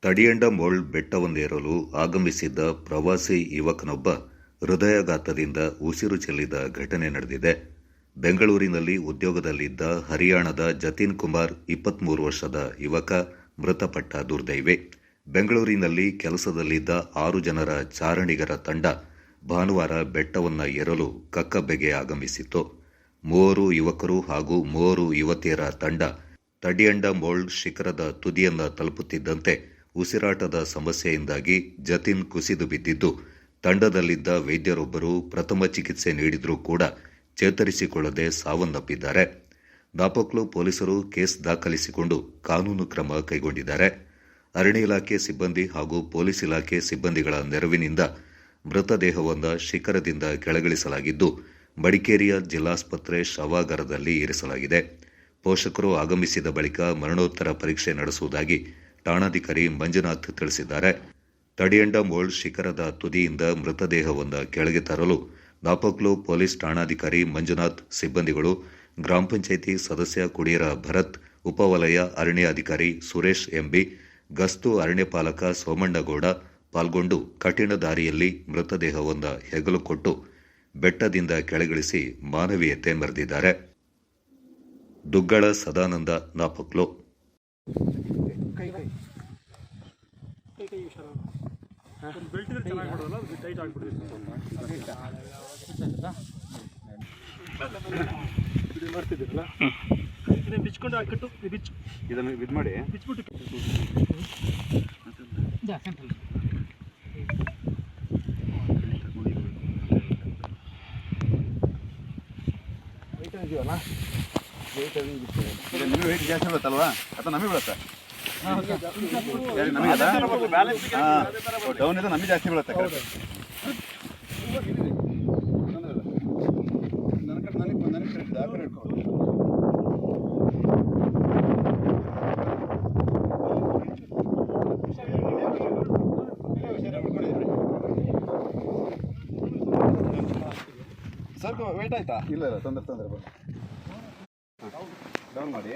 ತಡಿಯಂಡಮೋಳ್ ಬೆಟ್ಟವನ್ನೇರಲು ಆಗಮಿಸಿದ್ದ ಪ್ರವಾಸಿ ಯುವಕನೊಬ್ಬ ಹೃದಯಾಘಾತದಿಂದ ಉಸಿರು ಚೆಲ್ಲಿದ ಘಟನೆ ನಡೆದಿದೆ. ಬೆಂಗಳೂರಿನಲ್ಲಿ ಉದ್ಯೋಗದಲ್ಲಿದ್ದ ಹರಿಯಾಣದ ಜತಿನ್ ಕುಮಾರ್ 23 ವರ್ಷದ ಯುವಕ ಮೃತಪಟ್ಟ ದುರ್ದೈವಿ. ಬೆಂಗಳೂರಿನಲ್ಲಿ ಕೆಲಸದಲ್ಲಿದ್ದ 6 ಜನರ ಚಾರಣಿಗರ ತಂಡ ಭಾನುವಾರ ಬೆಟ್ಟವನ್ನು ಏರಲು ಕಕ್ಕಬ್ಬೆಗೆ ಆಗಮಿಸಿತ್ತು. 3 ಯುವಕರು ಹಾಗೂ 3 ಯುವತಿಯರ ತಂಡ ತಡಿಯಂಡಮೋಳ್ ಶಿಖರದ ತುದಿಯನ್ನು ತಲುಪುತ್ತಿದ್ದಂತೆ ಉಸಿರಾಟದ ಸಮಸ್ಯೆಯಿಂದಾಗಿ ಜತಿನ್ ಕುಸಿದು ಬಿದ್ದಿದ್ದು, ತಂಡದಲ್ಲಿದ್ದ ವೈದ್ಯರೊಬ್ಬರು ಪ್ರಥಮ ಚಿಕಿತ್ಸೆ ನೀಡಿದರೂ ಕೂಡ ಚೇತರಿಸಿಕೊಳ್ಳದೆ ಸಾವನ್ನಪ್ಪಿದ್ದಾರೆ. ನಾಪೋಕ್ಲು ಪೊಲೀಸರು ಕೇಸ್ ದಾಖಲಿಸಿಕೊಂಡು ಕಾನೂನು ಕ್ರಮ ಕೈಗೊಂಡಿದ್ದಾರೆ. ಅರಣ್ಯ ಇಲಾಖೆ ಸಿಬ್ಬಂದಿ ಹಾಗೂ ಪೊಲೀಸ್ ಇಲಾಖೆ ಸಿಬ್ಬಂದಿಗಳ ನೆರವಿನಿಂದ ಮೃತದೇಹವನ್ನು ಶಿಖರದಿಂದ ಕೆಳಗಿಳಿಸಲಾಗಿದ್ದು, ಮಡಿಕೇರಿಯ ಜಿಲ್ಲಾಸ್ಪತ್ರೆ ಶವಾಗಾರದಲ್ಲಿ ಇರಿಸಲಾಗಿದೆ. ಪೋಷಕರು ಆಗಮಿಸಿದ ಬಳಿಕ ಮರಣೋತ್ತರ ಪರೀಕ್ಷೆ ನಡೆಸುವುದಾಗಿ ಠಾಣಾಧಿಕಾರಿ ಮಂಜುನಾಥ್ ತಿಳಿಸಿದ್ದಾರೆ. ತಡಿಯಂಡಮೋಳ್ ಶಿಖರದ ತುದಿಯಿಂದ ಮೃತದೇಹವನ್ನು ಕೆಳಗೆ ತರಲು ನಾಪೋಕ್ಲು ಪೊಲೀಸ್ ಠಾಣಾಧಿಕಾರಿ ಮಂಜುನಾಥ್, ಸಿಬ್ಬಂದಿಗಳು, ಗ್ರಾಮ ಪಂಚಾಯಿತಿ ಸದಸ್ಯ ಕುಡಿಯರ ಭರತ್, ಉಪವಲಯ ಅರಣ್ಯಾಧಿಕಾರಿ ಸುರೇಶ್ ಎಂಬಿ, ಗಸ್ತು ಅರಣ್ಯಪಾಲಕ ಸೋಮಣ್ಣಗೌಡ ಪಾಲ್ಗೊಂಡು ಕಠಿಣ ದಾರಿಯಲ್ಲಿ ಮೃತದೇಹವನ್ನು ಹೆಗಲು ಕೊಟ್ಟು ಬೆಟ್ಟದಿಂದ ಕೆಳಗಿಳಿಸಿ ಮಾನವೀಯತೆ ಮೆರೆದಿದ್ದಾರೆ. ದುಗ್ಗಳ ಸದಾನಂದ, ನಾಪೋಕ್ಲು. ಮಾಡ್ತಿದ್ದೀರಲ್ಲ ಬಿಚ್ಕೊಂಡು ಹಾಕಿಟ್ಟು ಬಿಚ್ಚು ಇದನ್ನು ಇದು ಮಾಡಿ ಬಿಚ್ಬಿಟ್ಟು ಇದೆಯಲ್ಲ ನಿಮಗೆ ವೆಯ್ಟ್ ಜಾಸ್ತಿ ಬೀಳುತ್ತಲ್ವಾ ಅಥವಾ ನಮಗೆ ಬೀಳುತ್ತೆ? ನಮಗೆ ಡೌನ್ ಇದೆ, ನಮಗೆ ಜಾಸ್ತಿ ಬೀಳುತ್ತೆ. ಸ್ವಲ್ಪ ವೇಟ್ ಆಯ್ತಾ? ಇಲ್ಲ ತೊಂದರೆ ಬನ್ನಿ, ಡೌನ್ ಮಾಡಿ.